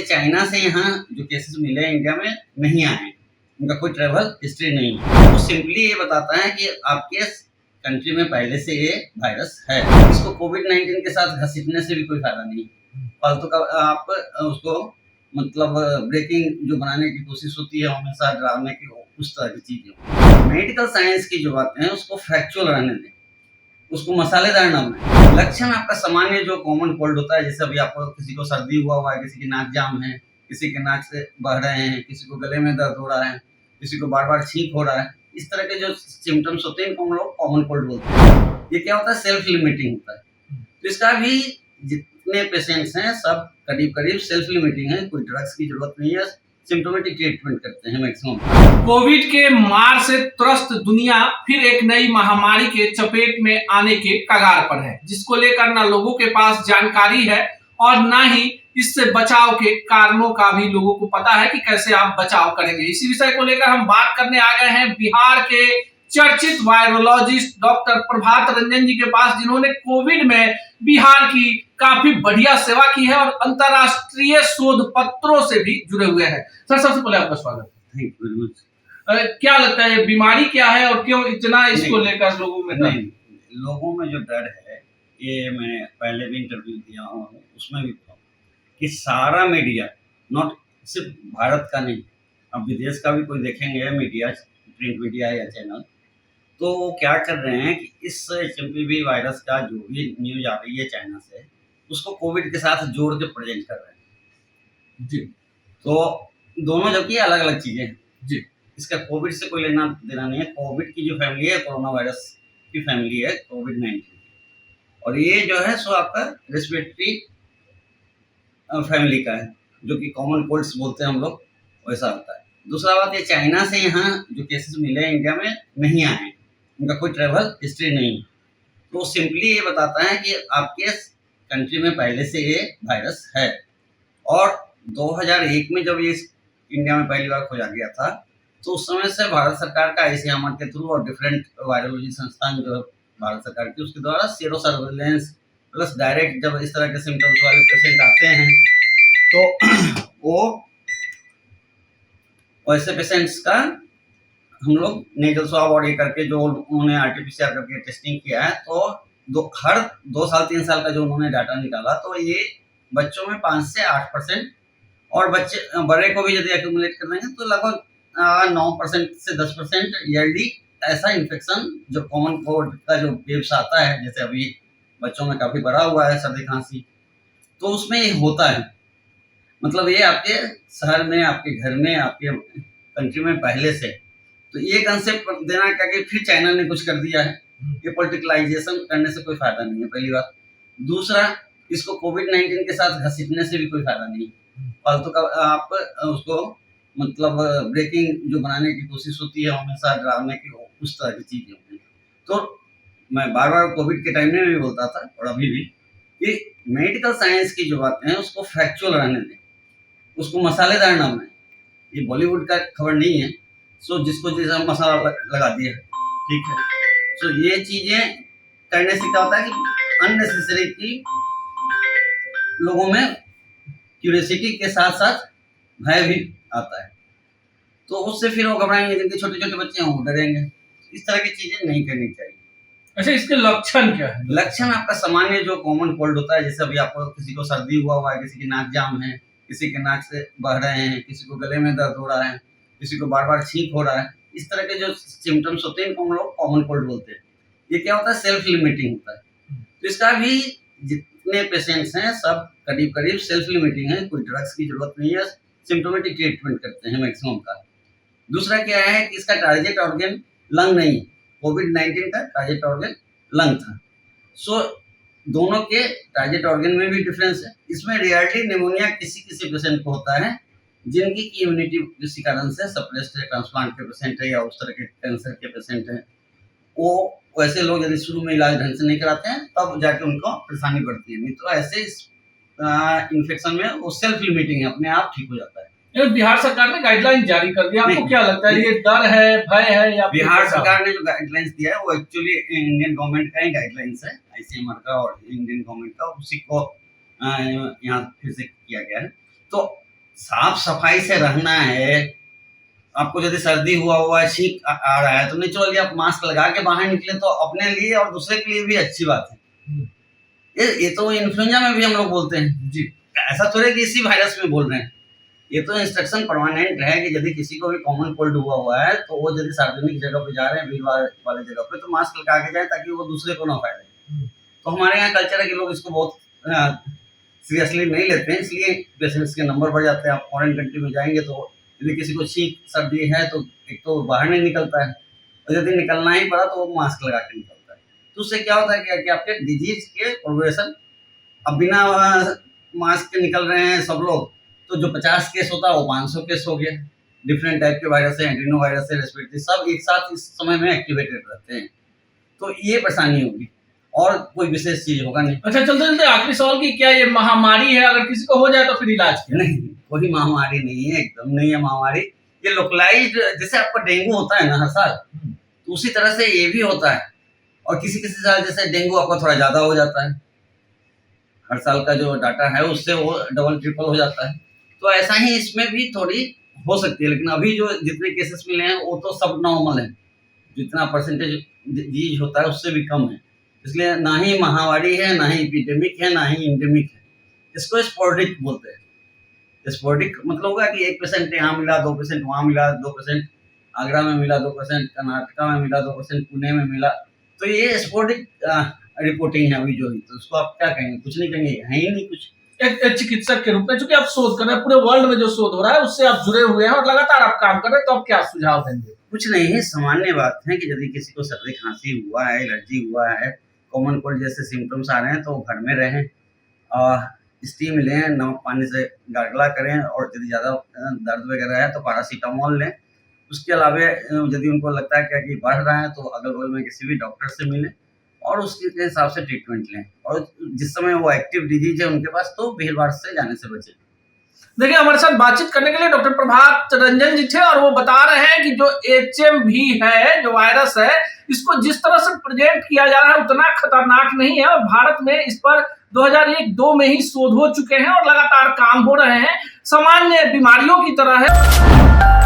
China से यहाँ जो केसेस मिले हैं इंडिया में नहीं आए हैं, उनका कोई ट्रैवल हिस्ट्री नहीं है। वो सिंपली ये बताता है कि आपके कंट्री में पहले से ये वायरस है। इसको कोविड-19 के साथ घसीटने से भी कोई फायदा नहीं है। फालतू का आप उसको मतलब ब्रेकिंग जो बनाने की कोशिश होती है हमेशा डराने की, उस तरह की चीजें। मेडिकल साइंस की जो बातें हैं उसको फैक्चुअल रहने दें, उसको मसालेदार ना बनाएं। लक्षण आपका सामान्य जो कॉमन कोल्ड होता है, जैसे अभी आपको किसी को सर्दी हुआ है, किसी की नाक जाम है, किसी के नाक से बह रहे हैं, किसी को गले में दर्द हो रहा है, किसी को बार बार छींक हो रहा है, इस तरह के जो सिम्टम्स होते हैं इनको हम लोग कॉमन कोल्ड बोलते हैं। ये क्या होता है, सेल्फ लिमिटिंग होता है। तो इसका भी जितने पेशेंट्स हैं सब करीब करीब सेल्फ लिमिटिंग है, कोई ड्रग्स की जरूरत नहीं है, सिम्टोमेटिक ट्रीटमेंट करते हैं मैक्सिमम। कोविड के मार से त्रस्त दुनिया फिर एक नई महामारी के चपेट में आने के कगार पर है, जिसको लेकर ना लोगों के पास जानकारी है और ना ही इससे बचाव के कारणों का भी लोगों को पता है कि कैसे आप बचाव करेंगे। इसी विषय को लेकर हम बात करने आ गए हैं बिहार के चर्चित वायरोलॉजिस्ट डॉक्टर प्रभात रंजन जी के पास, जिन्होंने कोविड में बिहार की काफी बढ़िया सेवा की है और अंतरराष्ट्रीय शोध पत्रों से भी जुड़े हुए हैं। सर, सबसे पहले आपका स्वागत है। Thank you very much. क्या लगता है बीमारी क्या है और क्यों इतना इसको लेकर लोगों में नहीं, लोगों में जो डर है, ये मैं पहले भी इंटरव्यू दिया हूँ, उसमें भी कि सारा मीडिया, नॉट सिर्फ भारत का नहीं, अब विदेश का भी कोई देखेंगे मीडिया, प्रिंट मीडिया या चैनल, तो वो क्या कर रहे हैं कि इस एचएमपीवी वायरस का जो भी न्यूज आ रही है चाइना से, उसको कोविड के साथ जोड़ के प्रेजेंट कर रहे हैं जी। तो दोनों जबकि अलग अलग चीजें हैं जी, इसका कोविड से कोई लेना देना नहीं है। कोविड की जो फैमिली है कोरोना वायरस की फैमिली है कोविड-19, और ये जो है सो आपका रेस्पिरेटरी फैमिली का है, जो कि कॉमन कोल्ड्स बोलते हैं हम लोग, वैसा होता है। दूसरा बात, ये चाइना से यहाँ जो केसेस मिले हैं इंडिया में नहीं आए हैं, उनका कोई ट्रैवल हिस्ट्री नहीं है। तो सिंपली ये बताता है कि आपके कंट्री में पहले से ये वायरस है। और 2001 में जब ये इंडिया में पहली बार खोजा गया था, तो उस समय से भारत सरकार का आईसीएमआर के थ्रू और डिफरेंट वायरोलॉजी संस्थान जो भारत सरकार की, उसके द्वारा सीरो सर्वेलेंस प्लस डायरेक्ट जब इस तरह के सिम्टम्स वाले पेशेंट आते हैं तो वो वैसे पेशेंट्स का हम लोग नेजल स्वाब और ये करके जो उन्होंने आरटीपीसीआर करके टेस्टिंग किया है, तो हर 2 साल 3 साल का जो उन्होंने डाटा निकाला, तो ये बच्चों में 5 से 8% और बच्चे बड़े को भी यदि एक्यूमुलेट कर देंगे तो लगभग 9% से 10% ईयरली ऐसा इन्फेक्शन जो कॉमन कोल्ड का जो वेव्स आता है, जैसे अभी बच्चों में काफी बढ़ा हुआ है सर्दी खांसी, तो उसमें ये होता है। मतलब ये आपके शहर में, आपके घर में, आपके कंट्री में पहले से, तो ये कंसेप्ट देना क्या कि फिर चाइना ने कुछ कर दिया है, ये पॉलिटिकलाइजेशन करने से कोई फायदा नहीं है, पहली बात। दूसरा, इसको कोविड-19 के साथ घसीटने से भी कोई फायदा नहीं है। फालतू का आप उसको मतलब ब्रेकिंग जो बनाने की कोशिश होती है हमेशा डराने की, उस तरह की चीजें होती है। तो मैं बार बार कोविड के टाइम में भी बोलता था और अभी भी कि मेडिकल साइंस की जो बातें हैं उसको फैक्चुअल रहने दें, उसको मसालेदार ना बनाएं। ये बॉलीवुड का खबर नहीं है, सो जिसको जैसा मसाला लगा दिया, ठीक है। सो ये चीजें करने से क्या होता है कि अननेसेसरी की लोगों में क्यूरियोसिटी के साथ साथ भय भी आता है, तो उससे फिर वो घबराएंगे, जिनके छोटे छोटे बच्चे हैं वो डरेंगे। इस तरह की चीजें नहीं करनी चाहिए। अच्छा, इसके लक्षण क्या है? लक्षण आपका सामान्य जो कॉमन कोल्ड होता है, जैसे अभी आपको किसी को सर्दी हुआ है, किसी की नाक जाम है, किसी के नाक से बह रहे हैं, किसी को गले में दर्द हो रहा है, किसी को बार बार छींक हो रहा है, इस तरह के जो सिम्टम्स होते हैं इनको हम लोग कॉमन कोल्ड बोलते हैं। ये क्या होता है, सेल्फ लिमिटिंग होता है। तो इसका भी जितने पेशेंट्स हैं सब करीब करीब सेल्फ लिमिटिंग है, कोई ड्रग्स की जरूरत नहीं है, सिम्टोमेटिक ट्रीटमेंट करते हैं मैक्सिमम का। दूसरा क्या है कि इसका टारगेट ऑर्गन लंग नहीं, कोविड-19 का टारगेट ऑर्गन लंग था। सो दोनों के टारगेट ऑर्गन में भी डिफरेंस है। इसमें रेयरली निमोनिया किसी किसी पेशेंट को होता है, जिनकी इम्यूनिटी किसी कारण से सप्रेस्ड है, ट्रांसप्लांट के पेशेंट है या उस तरह के कैंसर के पेशेंट हैं, वो वैसे लोग यदि शुरू में इलाज ढंग से नहीं कराते हैं तब जाके उनको परेशानी बढ़ती है। नहीं तो ऐसे इन्फेक्शन में वो सेल्फ लिमिटिंग है, अपने आप ठीक हो जाता है। बिहार सरकार ने गाइडलाइन जारी कर दिया, आपको क्या लगता है ये डर है, भय है या बिहार सरकार ने जो गाइडलाइंस दिया है वो एक्चुअली इंडियन गवर्नमेंट का ही गाइडलाइंस है, आईसीएमआर का और इंडियन गवर्नमेंट का, उसी को यहाँ फिर से किया गया है। तो साफ सफाई से रहना है। आपको यदि सर्दी हुआ है, छींक आ रहा है, तो नेचुरली आप मास्क लगा के बाहर निकले तो अपने लिए और दूसरे के लिए भी अच्छी बात है। ये तो इन्फ्लुएंजा में भी हम लोग बोलते हैं जी, ऐसा थोड़े कि इसी वायरस में बोल रहे हैं। ये तो इंस्ट्रक्शन परमानेंट है कि यदि किसी को भी कॉमन कोल्ड हुआ है तो वो यदि सार्वजनिक जगह पे जा रहे हैं, भीड़ वाले जगह पे, तो मास्क लगा के जाए ताकि वो दूसरे को ना फैले। तो हमारे यहाँ कल्चर है कि लोग इसको बहुत सीरियसली नहीं लेते हैं, इसलिए पेशेंट्स के नंबर बढ़ जाते हैं। आप फॉरेन कंट्री में जाएंगे तो यदि किसी को छींक सर्दी है तो एक तो बाहर नहीं निकलता है, और यदि निकलना ही पड़ा तो वो मास्क लगा के निकलता है। तो उससे क्या होता है कि आपके डिजीज के प्रोग्रेशन, अब बिना मास्क के निकल रहे हैं सब लोग, तो जो 50 केस होता है वो 500 केस हो गया। डिफरेंट टाइप के वायरस है, एंटीनो वायरस है, रेस्पिरेटरी, सब एक साथ इस समय में एक्टिवेटेड रहते हैं। तो ये परेशानी होगी और कोई विशेष चीज होगा नहीं। अच्छा, चलते चलते आखिरी सवाल की, क्या ये महामारी है? अगर किसी को हो जाए तो फिर इलाज क्या? नहीं, कोई महामारी नहीं है, एकदम नहीं है महामारी। ये लोकलाइज्ड, जैसे आपका डेंगू होता है ना हर साल, तो उसी तरह से ये भी होता है। और किसी किसी साल जैसे डेंगू आपका थोड़ा ज्यादा हो जाता है, हर साल का जो डाटा है उससे वो डबल ट्रिपल हो जाता है। तो ऐसा ही इसमें भी थोड़ी हो सकती है, लेकिन अभी जो जितने केसेस मिले हैं वो तो सब नॉर्मल है। जितना परसेंटेज डिजीज होता है उससे भी कम है, इसलिए ना ही महामारी है, ना ही एपिडेमिक है, ना ही इंडेमिक है। इसको स्पोरेडिक बोलते हैं। स्पोरेडिक मतलब होगा कि एक पेशेंट यहाँ मिला, 2 पेशेंट वहाँ मिला, 2 पेशेंट आगरा में मिला, 2 पेशेंट कर्नाटका में मिला, 2 पेशेंट पुणे में मिला। तो ये स्पोरेडिक रिपोर्टिंग है अभी जो है। तो उसको आप क्या कहेंगे? कुछ नहीं कहेंगे, है ही नहीं कुछ। एक चिकित्सक के रूप में, चूंकि आप शोध कर रहे हैं, पूरे वर्ल्ड में जो शोध हो रहा है उससे आप जुड़े हुए हैं और लगातार आप काम कर रहे हैं, तो आप क्या सुझाव देंगे? कुछ नहीं है, सामान्य बात है कि यदि किसी को सर्दी खांसी हुआ है, एलर्जी हुआ है, कॉमन कोल्ड जैसे सिम्टम्स आ रहे हैं तो घर में रहें, स्टीम लें, नमक पानी से गार्गला करें, और यदि ज़्यादा दर्द वगैरह है तो पैरासीटामोल लें। उसके अलावा यदि उनको लगता है कि बढ़ रहा है तो अगल बगल में किसी भी डॉक्टर से मिलें और उसके हिसाब से ट्रीटमेंट लें। और जिस समय वो एक्टिव डिजीज है उनके पास, तो भीड़ भाड़ से जाने से बचें। देखिए, हमारे साथ बातचीत करने के लिए डॉक्टर प्रभात रंजन जी थे, और वो बता रहे हैं कि जो HMV है, जो वायरस है, इसको जिस तरह से प्रेजेंट किया जा रहा है उतना खतरनाक नहीं है, और भारत में इस पर 2001-2 में ही शोध हो चुके हैं और लगातार काम हो रहे हैं, सामान्य बीमारियों की तरह है।